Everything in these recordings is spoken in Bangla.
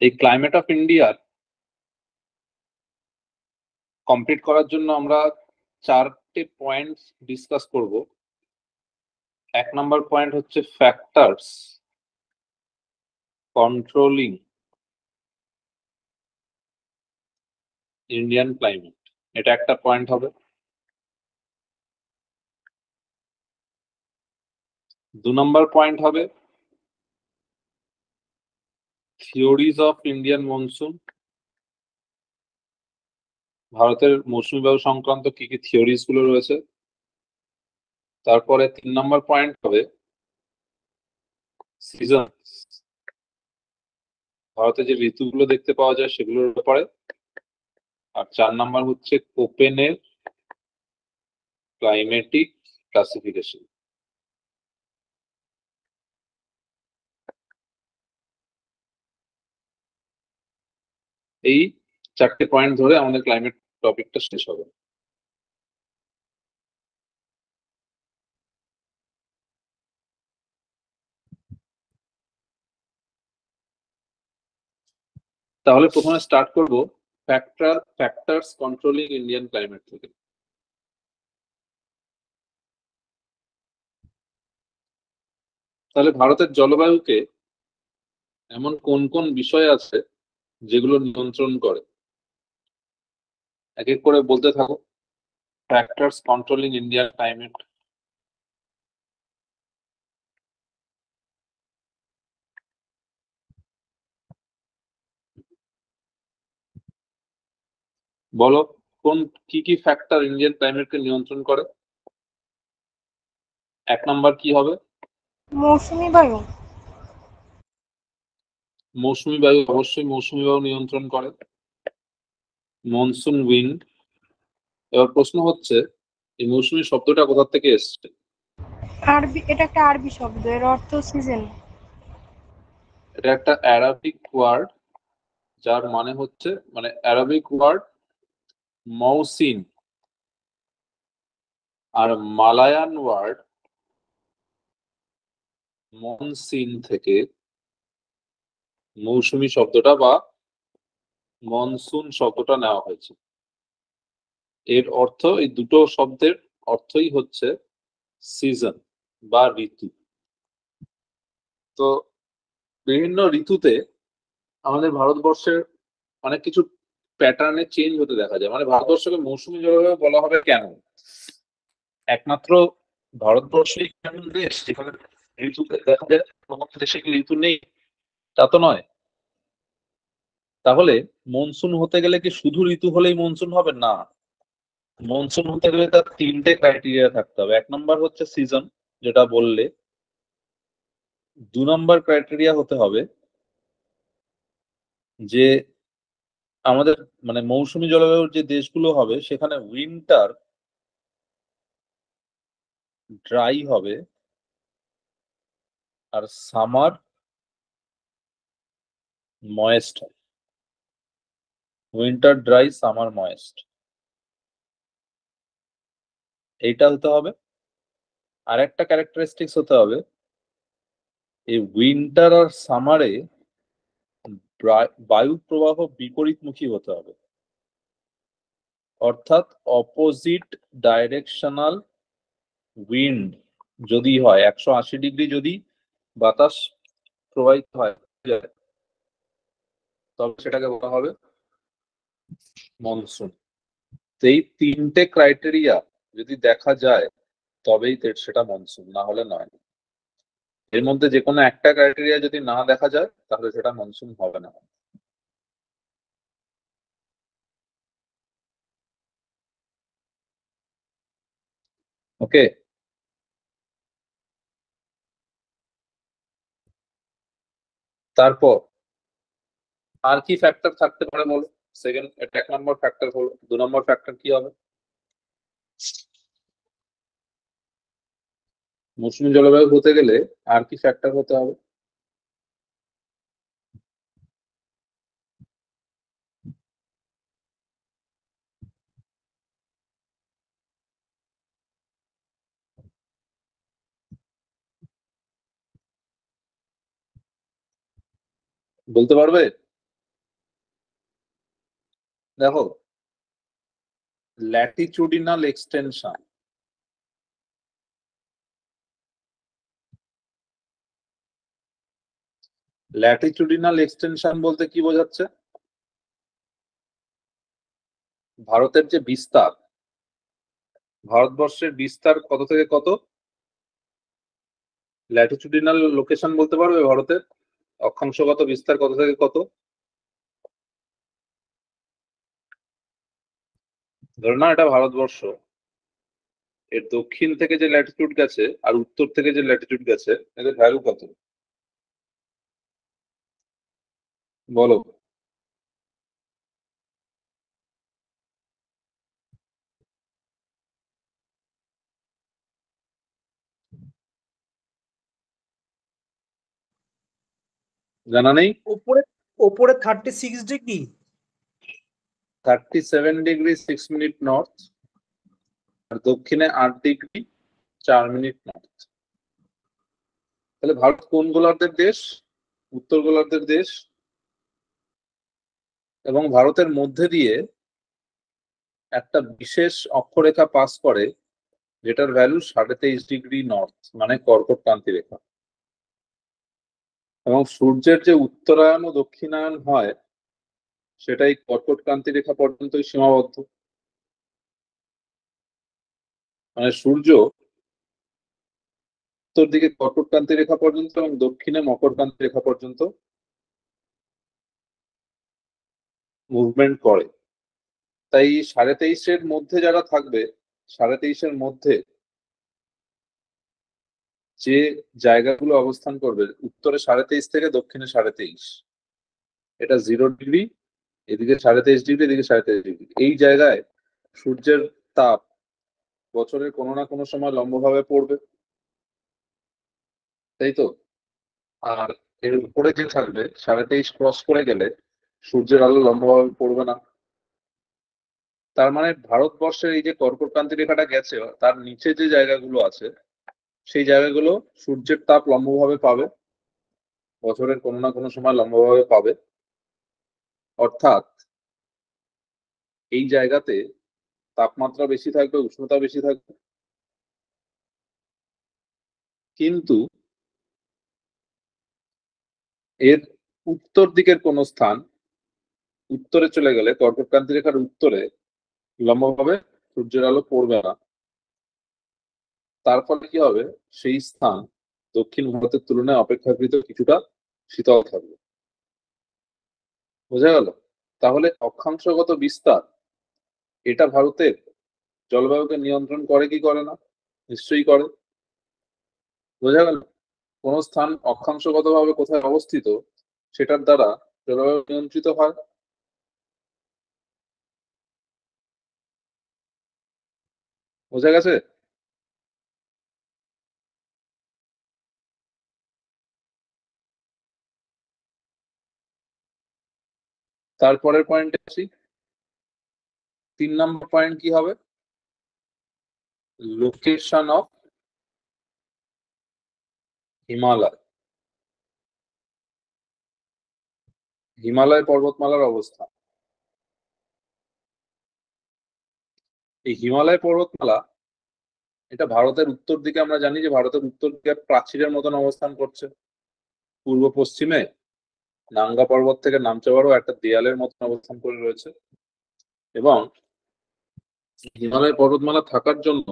এই ক্লাইমেট অফ ইন্ডিয়ার কমপ্লিট করার জন্য আমরা 4টে পয়েন্ট ডিসকাস করব। 1 নম্বর পয়েন্ট হচ্ছে ফ্যাক্টরস কন্ট্রোলিং ইন্ডিয়ান ক্লাইমেট, এটা একটা পয়েন্ট হবে। 2 নম্বর পয়েন্ট হবে থিওরিজ অফ ইন্ডিয়ান মনসুন, ভারতের মৌসুমী বায়ু সংক্রান্ত কি কি থিওরিজ গুলো রয়েছে। তারপরে 3 নম্বর পয়েন্ট হবে সিজন, ভারতে যে ঋতুগুলো দেখতে পাওয়া যায় সেগুলোর ব্যাপারে। আর 4 নম্বর হচ্ছে কোপেনের ক্লাইমেটিক ক্লাসিফিকেশন। এই 4টে পয়েন্ট ধরে আমাদের ক্লাইমেট টপিকটা শেষ হবে। তাহলে প্রথমে স্টার্ট করব ফ্যাক্টরস কন্ট্রোলিং ইন্ডিয়ান ক্লাইমেট থেকে। তাহলে ভারতের জলবায়ুকে এমন কোন কোন বিষয় আছে যেগুলো নিয়ন্ত্রণ করে, এক এক করে বলতে থাকো। Factors controlling Indian climate. বলো কোন কি কি ফ্যাক্টর ইন্ডিয়ান ক্লাইমেটকে নিয়ন্ত্রণ করে। 1 নাম্বার কি হবে? মৌসুমী বায়ু। মৌসুমী বায়ু, অবশ্যই মৌসুমী বায়ু নিয়ন্ত্রণ করে। Monsoon wind. এবার প্রশ্ন হচ্ছে এই মৌসুমী শব্দটা কোথা থেকে এসছে? আরবি, এটা একটা আরবি শব্দ, এর অর্থ সিজন। এটা একটা অ্যারাবিক ওয়ার্ড, যার মানে হচ্ছে অ্যারাবিক ওয়ার্ড মৌসিন, আর মালায়ান ওয়ার্ড মনসিন থেকে মৌসুমী শব্দটা বা মনসুন শব্দটা নেওয়া হয়েছে। এর অর্থ, এই দুটো শব্দের অর্থই হচ্ছে সিজন বা ঋতু। তো বিভিন্ন ঋতুতে আমাদের ভারতবর্ষের অনেক কিছু প্যাটার্নে চেঞ্জ হতে দেখা যায়। ভারতবর্ষকে মৌসুমী জলবায়ু বলা হবে কেন? একমাত্র ভারতবর্ষই এমন দেশ যেখানে ঋতুতে দেখা যায় সমস্ত দেশে কি ঋতু নেই? তা তো নয়। তাহলে মনসুন হতে গেলে কি শুধু ঋতু হলেই মনসুন হবে? না, মনসুন হতে গেলে তার 3টে ক্রাইটেরিয়া থাকতে হবে। 1 নম্বর হচ্ছে সিজন, যেটা বললে। 2 নম্বর ক্রাইটেরিয়া হতে হবে যে আমাদের মৌসুমী জলবায়ুর যে দেশগুলো হবে সেখানে উইন্টার ড্রাই হবে আর সামার ময়েস্ট হবে। উইন্টার ড্রাই, সামার ময়েস্ট, এইটা হতে হবে। আর একটা ক্যারেক্টারিস্টিক্স হতে হবে, এই উইন্টার আর সামারে বায়ু প্রবাহ বিপরীতমুখী হতে হবে, অর্থাৎ অপোজিট ডাইরেকশনাল উইন্ড যদি হয়, 180 ডিগ্রি যদি বাতাস প্রবাহিত হয়, তবে সেটাকে বলা হবে মনসুন। এই 3টে ক্রাইটেরিয়া যদি দেখা যায় তবেই সেটা মনসুন, না হলে নয়। এর মধ্যে যে কোনো একটা ক্রাইটেরিয়া যদি না দেখা যায় তাহলে সেটা মনসুন হবে না। ওকে, তারপর আর কি ফ্যাক্টর থাকতে পারে বলো? সেকেন্ড, 1 নম্বর ফ্যাক্টর হলো। 2 নম্বর ফ্যাক্টর কি হবে? মৌসুমী জলবায়ু হতে গেলে আর কি ফ্যাক্টর হতে হবে? বলতে পারবে? দেখো, ল্যাটিচুডিনাল এক্সটেনশন, ল্যাটিচুডিনাল এক্সটেনশন বলতে কি বোঝাচ্ছে? ভারতের যে বিস্তার, ভারতবর্ষের বিস্তার কত থেকে কত? ল্যাটিচুডিনাল লোকেশন বলতে পারবে ভারতের অক্ষাংশগত বিস্তার কত থেকে কত? ধরো না এটা ভারতবর্ষ, এর দক্ষিণ থেকে যে ল্যাটিটিউড গেছে আর উত্তর থেকে যে ল্যাটিটিউড গেছে, এদের ভ্যালু কত বলো? জানা নেই? ওপরে ওপরে 36 ডিগ্রি। 37 ডিগ্রি 6 মিনিট নর্থ, আর দক্ষিণে 8 ডিগ্রি 4 মিনিট নর্থ। তাহলে ভারত কোন গোলার্ধের দেশ? উত্তর গোলার্ধের দেশ। এবং ভারতের মধ্যে দিয়ে একটা বিশেষ অক্ষরেখা পাস করে, যেটার ভ্যালু 23.5 ডিগ্রি নর্থ, মানে কর্কট ক্রান্তি রেখা। এবং সূর্যের যে উত্তরায়ণ ও দক্ষিণায়ন হয়, সেটাই কর্কট ক্রান্তি রেখা পর্যন্তই সীমাবদ্ধ। মানে সূর্য উত্তর দিকে কর্কট ক্রান্তি রেখা পর্যন্ত এবং দক্ষিণে মকর ক্রান্তি রেখা পর্যন্ত মুভমেন্ট করে। তাই 23.5-এর মধ্যে যারা থাকবে, 23.5-এর মধ্যে যে জায়গাগুলো অবস্থান করবে, উত্তরে 23.5 থেকে দক্ষিণে 23.5, এটা 0 ডিগ্রি, এদিকে 23.5 ডিগ্রি, এদিকে 23.5 ডিগ্রি। এই জায়গায় সূর্যের তাপ বছরের কোনো না কোনো সময় লম্বভাবে পড়বে, তাই তো? আর এর উপরে যে থাকবে 23.5 ক্রস করে গেলে সূর্যের আলো লম্বভাবে পড়বে না। তার মানে ভারতবর্ষের এই যে কর্কট ক্রান্তি রেখাটা গেছে, তার নিচে যে জায়গাগুলো আছে, সেই জায়গাগুলো সূর্যের তাপ লম্বভাবে পাবে, বছরের কোনো না কোনো সময় লম্বভাবে পাবে। অর্থাৎ এই জায়গাতে তাপমাত্রা বেশি থাকবে, উষ্ণতা বেশি থাকবে। কিন্তু এর উত্তর দিকের কোন স্থান, উত্তরে চলে গেলে কর্কট ক্রান্তি রেখার উত্তরে লম্বভাবে সূর্যের আলো পড়বে না। তার ফলে কি হবে? সেই স্থান দক্ষিণ ভারতের তুলনায় অপেক্ষাকৃত কিছুটা শীতল থাকবে। বোঝা গেল? তাহলে অক্ষাংশগত বিস্তার, এটা ভারতের জলবায়ুকে নিয়ন্ত্রণ করে কি করে না? নিশ্চয়ই করে। বোঝা গেল? কোন স্থান অক্ষাংশগতভাবে কোথায় অবস্থিত, সেটার দ্বারা জলবায়ু নিয়ন্ত্রিত হয়। বোঝা গেছে? তারপরের পয়েন্টে আসি। 3 নম্বর পয়েন্ট কি হবে? লোকেশন অফ হিমালয়, হিমালয় পর্বতমালার অবস্থান। এই হিমালয় পর্বতমালা, এটা ভারতের উত্তর দিকে, আমরা জানি যে ভারতের উত্তর দিকে প্রাচীরের মতন অবস্থান করছে। পূর্ব পশ্চিমে নাঙ্গা পর্বত থেকে নামচাওয়ারও একটা দেয়ালের মতন অবস্থান করে রয়েছে। এবং হিমালয় পর্বতমালা থাকার জন্য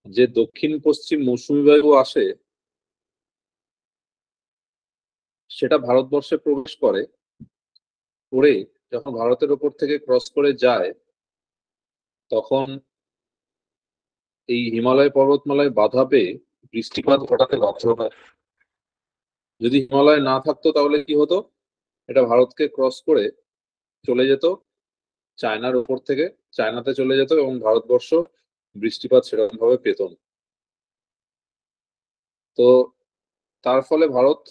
যে দক্ষিণ পশ্চিম মৌসুমী বায়ু আসে, সেটা ভারতবর্ষে প্রবেশ করে, করে যখন ভারতের ওপর থেকে ক্রস করে যায়, তখন এই হিমালয় পর্বতমালায় বাধা পেয়ে বৃষ্টিপাত ঘটাতে বাধ্য হয়। যদি হিমালয় না থাকতো তাহলে কি হতো? এটা ভারতকে ক্রস করে চলে যেত চায়নার উপর থেকে, চায়নাতে চলে যেত এবং ভারতবর্ষ বৃষ্টিপাত সেরকম ভাবে পেত না। তো তার ফলে ভারত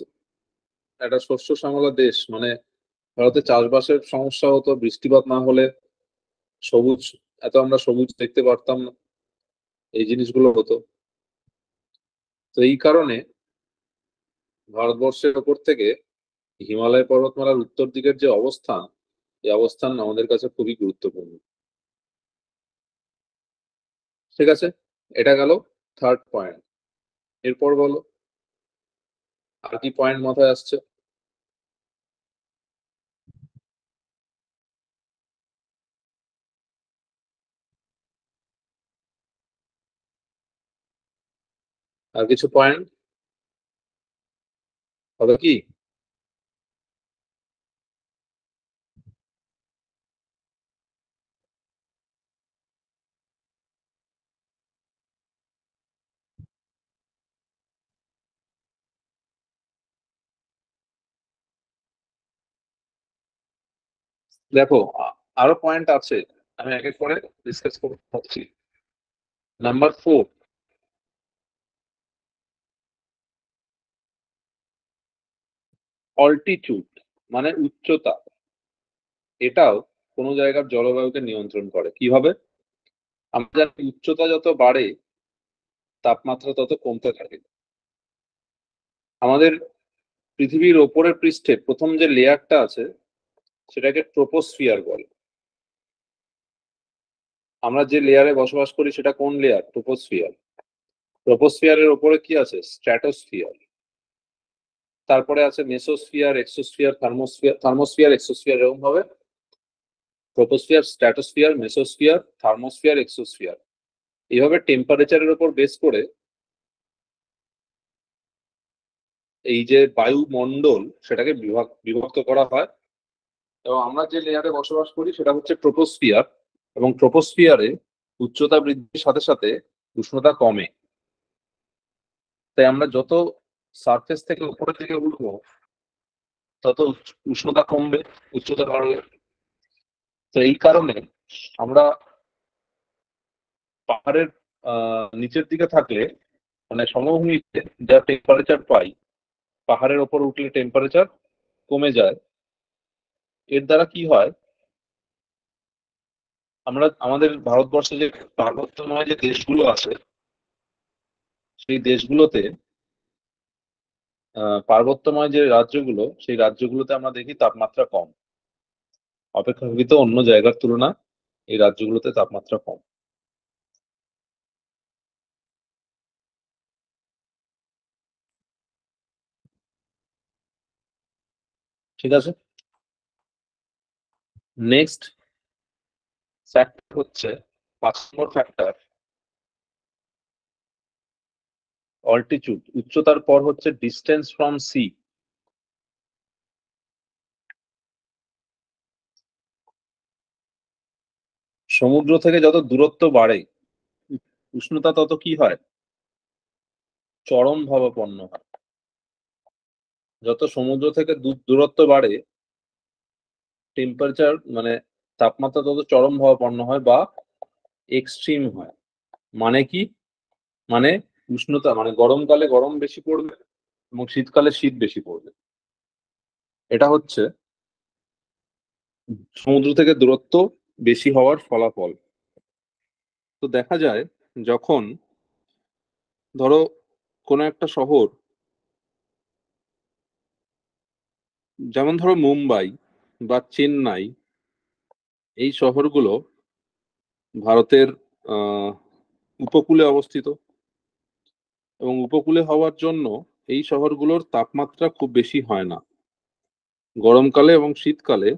একটা শস্য শ্যামলা দেশ, মানে ভারতে চাষবাসের সমস্যা হতো, বৃষ্টিপাত না হলে সবুজ, এত আমরা সবুজ দেখতে পারতাম না, এই জিনিসগুলো হতো। তো এই কারণে ভারতবর্ষের ওপর থেকে হিমালয় পর্বতমালার উত্তর দিকের যে অবস্থান, এই অবস্থান আমাদের কাছে খুবই গুরুত্বপূর্ণ। ঠিক আছে, এটা গেল থার্ড পয়েন্ট। এরপর বলো আর কি পয়েন্ট মাথায় আসছে। আর কিছু পয়েন্ট হবে কি? দেখো আরো পয়েন্ট আছে, আমি এক এক করে ডিসকাস করছি। নাম্বার 4, অল্টিটিউড মানে উচ্চতা। এটাও কোনো জায়গার জলবায়ুকে নিয়ন্ত্রণ করে কিভাবে? আমরা জানি উচ্চতা যত বাড়ে তাপমাত্রা তত কমতে থাকে। আমাদের পৃথিবীর ওপরের পৃষ্ঠে প্রথম যে লেয়ারটা আছে সেটাকে ট্রোপোস্ফিয়ার বলে। আমরা যে লেয়ারে বসবাস করি সেটা কোন লেয়ার? ট্রোপোস্ফিয়ার। ট্রোপোস্ফিয়ারের ওপরে কি আছে? স্ট্র্যাটোস্ফিয়ার। তারপরে আছে mesosphere, exosphere, thermosphere. Thermosphere, exosphere এরকম ভাবে troposphere, stratosphere, mesosphere, thermosphere, exosphere. এইভাবে টেম্পারেচারের উপর বেস করে এই যে বায়ুমণ্ডল সেটাকে বিভক্ত করা হয়। এবং আমরা যে লেয়ারে বসবাস করি সেটা হচ্ছে ট্রোপোস্ফিয়ার। এবং ট্রোপোস্ফিয়ারে উচ্চতা বৃদ্ধির সাথে সাথে উষ্ণতা কমে। তাই আমরা যত সারফেস থেকে উপরের দিকে উঠবো তত উষ্ণতা কমবে, উচ্চতা বাড়বে। তো এই কারণে আমরা পাহাড়ের নিচের দিকে থাকলে মানে সমভূমিতে যা টেম্পারেচার পাই, পাহাড়ের ওপর উঠলে টেম্পারেচার কমে যায়। এর দ্বারা কি হয়, আমরা আমাদের ভারতবর্ষে যে পার্বত্যময় যে দেশগুলো আছে সেই দেশগুলোতে পার্বত্যময় যে রাজ্যগুলো সেই রাজ্যগুলোতে আমরা দেখি তাপমাত্রা কম। অপেক্ষাকৃত অন্য জায়গার তুলনায় এই রাজ্যগুলোতে তাপমাত্রা কম। ঠিক আছে, নেক্সট ফ্যাক্টর হচ্ছে 5 নম্বর ফ্যাক্টর অল্টিটিউড। উচ্চতার পর হচ্ছে ডিস্টেন্স ফ্রম সি। সমুদ্র থেকে যত দূরত্ব বাড়ে উষ্ণতা তত কি হয়? চরম ভাবাপন্ন হয়। যত সমুদ্র থেকে দূরত্ব বাড়ে টেম্পারেচার মানে তাপমাত্রা তত চরম ভাবাপন্ন হয় বা এক্সট্রিম হয়। মানে কি? মানে উষ্ণতা মানে গরমকালে গরম বেশি পড়বে এবং শীতকালে শীত বেশি পড়বে। এটা হচ্ছে সমুদ্র থেকে দূরত্ব বেশি হওয়ার ফলাফল। তো দেখা যায় যখন ধরো কোনো একটা শহর, যেমন ধরো মুম্বাই বা চেন্নাই, এই শহরগুলো ভারতের আহ উপকূলে অবস্থিত এবং উপকূলে হওয়ার জন্য এই শহরগুলোর তাপমাত্রা খুব বেশি হয় না। গরমকালে এবং শীতকালে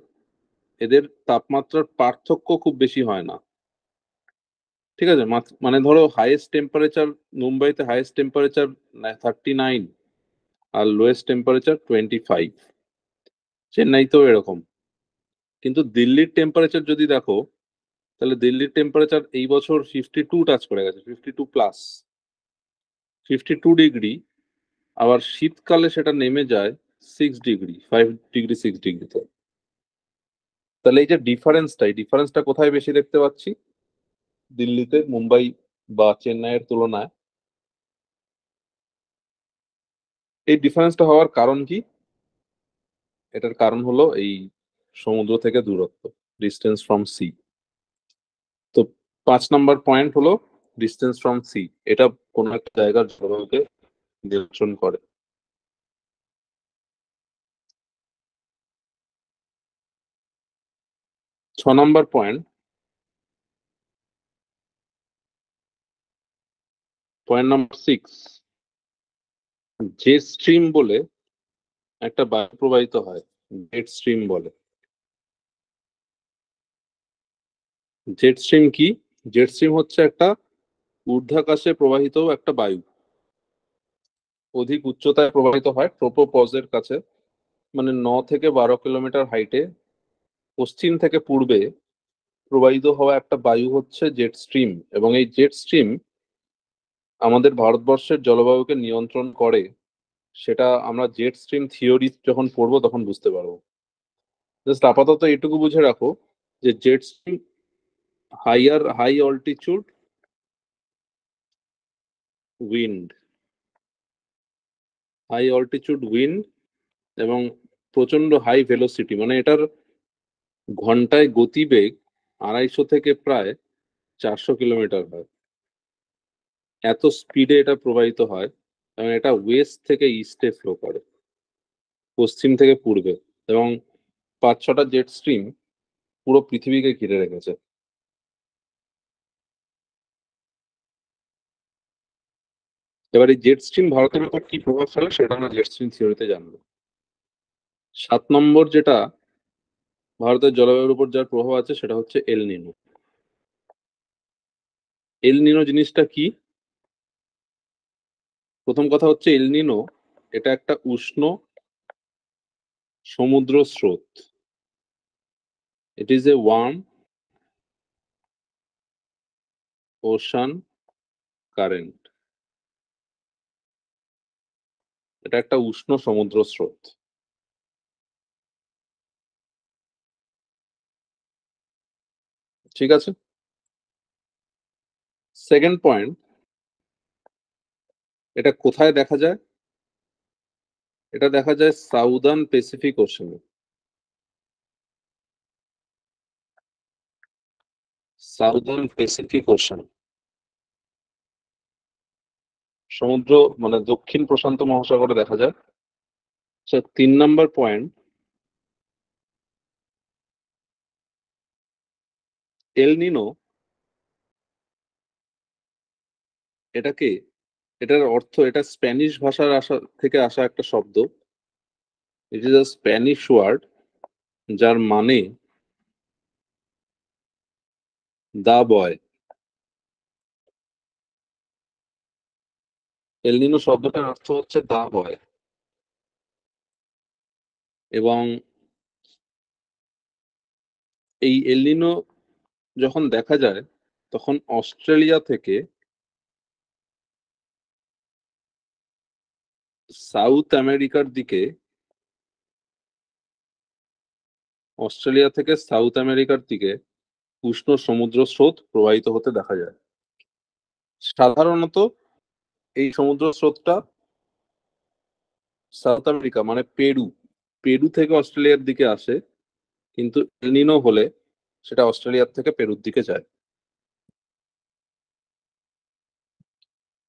এদের তাপমাত্রার পার্থক্য খুব বেশি হয় না। ঠিক আছে, মানে ধরো হাইয়েস্ট টেম্পারেচার মুম্বাইতে হাইয়েস্ট টেম্পারেচার 39 আর লোয়েস্ট টেম্পারেচার 25। চেন্নাইতেও এরকম। কিন্তু দিল্লির টেম্পারেচার যদি দেখো তাহলে দিল্লির টেম্পারেচার এই বছর 52 টাচ করে গেছে, 52+, 52 ডিগ্রি। আবার শীতকালে সেটা নেমে যায় 6 ডিগ্রি, 5 ডিগ্রি, 6 ডিগ্রিতে। তাহলে এই যে ডিফারেন্সটা, এই ডিফারেন্সটা কোথায় বেশি দেখতে পাচ্ছি? দিল্লিতে, মুম্বাই বা চেন্নাইয়ের তুলনায়। এই ডিফারেন্সটা হওয়ার কারণ কি? এটার কারণ হলো এই সমুদ্র থেকে দূরত্ব, ডিস্টেন্স ফ্রম সি। তো 5 নম্বর পয়েন্ট হলো ডিস্টেন্স ফ্রম সি। এটা কোন একটা জায়গার জলবায়ুকে নিয়ন্ত্রণ করে। Number point number 6, jet stream বলে একটা বায়ু প্রবাহিত হয়, জেট স্ট্রিম বলে। জেট স্ট্রিম কি? জেট স্ট্রিম হচ্ছে একটা ঊর্ধ্বাকাশে প্রবাহিত একটা বায়ু, অধিক উচ্চতায় প্রবাহিত হয় ট্রোপোপজের কাছে, মানে 9 থেকে 12 কিলোমিটার হাইটে পশ্চিম থেকে পূর্বে প্রবাহিত হওয়া একটা বায়ু হচ্ছে জেট স্ট্রিম। এবং এই জেট স্ট্রিম আমাদের ভারতবর্ষের জলবায়ুকে নিয়ন্ত্রণ করে, সেটা আমরা জেট স্ট্রিম থিওরি যখন পড়বো তখন বুঝতে পারবো। জাস্ট আপাতত এটুকু বুঝে রাখো যে jet stream high altitude wind, high altitude wind এবং প্রচন্ড হাই ভেলোসিটি, মানে এটার ঘন্টায় গতিবেগ 250 থেকে প্রায় 400 কিলোমিটার হয়। এত স্পিডে এটা প্রবাহিত হয় এবং এটা ওয়েস্ট থেকে ইস্টে ফ্লো করে, পশ্চিম থেকে পূর্বে। এবং 5-6টা জেট স্ট্রিম পুরো পৃথিবীকে ঘিরে রেখেছে। এবার এই জেট স্ট্রিম ভারতের উপর কি প্রভাব ফেলে সেটা আমরা জেট স্ট্রিম থিওরিতে জানবো। 7 নম্বর যেটা ভারতের জলবায়ুর উপর যার প্রভাব আছে সেটা হচ্ছে এল নিনো। এল নিনো জিনিসটা কি? প্রথম কথা হচ্ছে এল নিনো এটা একটা উষ্ণ সমুদ্র স্রোত। It is a warm ocean current. এটা একটা উষ্ণ সমুদ্র স্রোত। ঠিক আছে। সেকেন্ড পয়েন্ট, এটা কোথায় দেখা যায়? এটা দেখা যায় southern Pacific Oshane. Southern Pacific ocean, সমুদ্র মানে দক্ষিণ প্রশান্ত মহাসাগরে দেখা যায়। 3 নম্বর পয়েন্ট, এল নিনো এটাকে, এটার অর্থ, এটা স্প্যানিশ ভাষার থেকে আসা একটা শব্দ। It is a Spanish word যার মানে দা বয়। এল নিনো শব্দটার অর্থ হচ্ছে দা বয়। এবং এই এল নিনো যখন দেখা যায় তখন অস্ট্রেলিয়া থেকে সাউথ আমেরিকার দিকে, উষ্ণ সমুদ্র স্রোত প্রবাহিত হতে দেখা যায়। সাধারণত এই সমুদ্র স্রোতটা সাউথ আমেরিকা মানে পেরু থেকে অস্ট্রেলিয়ার দিকে আসে, কিন্তু এল নিনো হলে সেটা অস্ট্রেলিয়ার থেকে পেরুর দিকে যায়।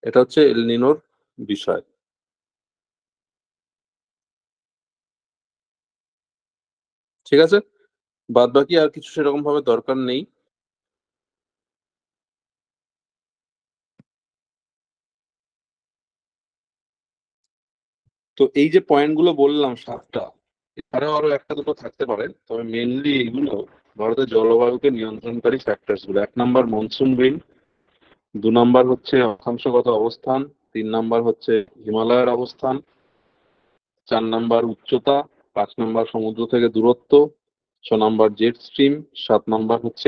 এটা হচ্ছে এল নিনোর বিষয়। ঠিক আছে, বাদ বাকি আর কিছু সেরকম ভাবে দরকার নেই। তো এই যে পয়েন্টগুলো বললাম 7টা, এছাড়াও আরো একটা দুটো থাকতে পারে, তবে মেনলি এইগুলো ভারতের জলবায়ুকে নিয়ন্ত্রণকারী ফ্যাক্টরস গুলো। 1 নম্বর মনসুন উইন্ড, 2 নম্বর হচ্ছে অক্ষাংশগত অবস্থান, 3 নম্বর হচ্ছে হিমালয়ের অবস্থান, 4 নম্বর উচ্চতা, 5 নম্বর সমুদ্র থেকে দূরত্ব, 6 নম্বর জেট স্ট্রিম, 7 নম্বর হচ্ছে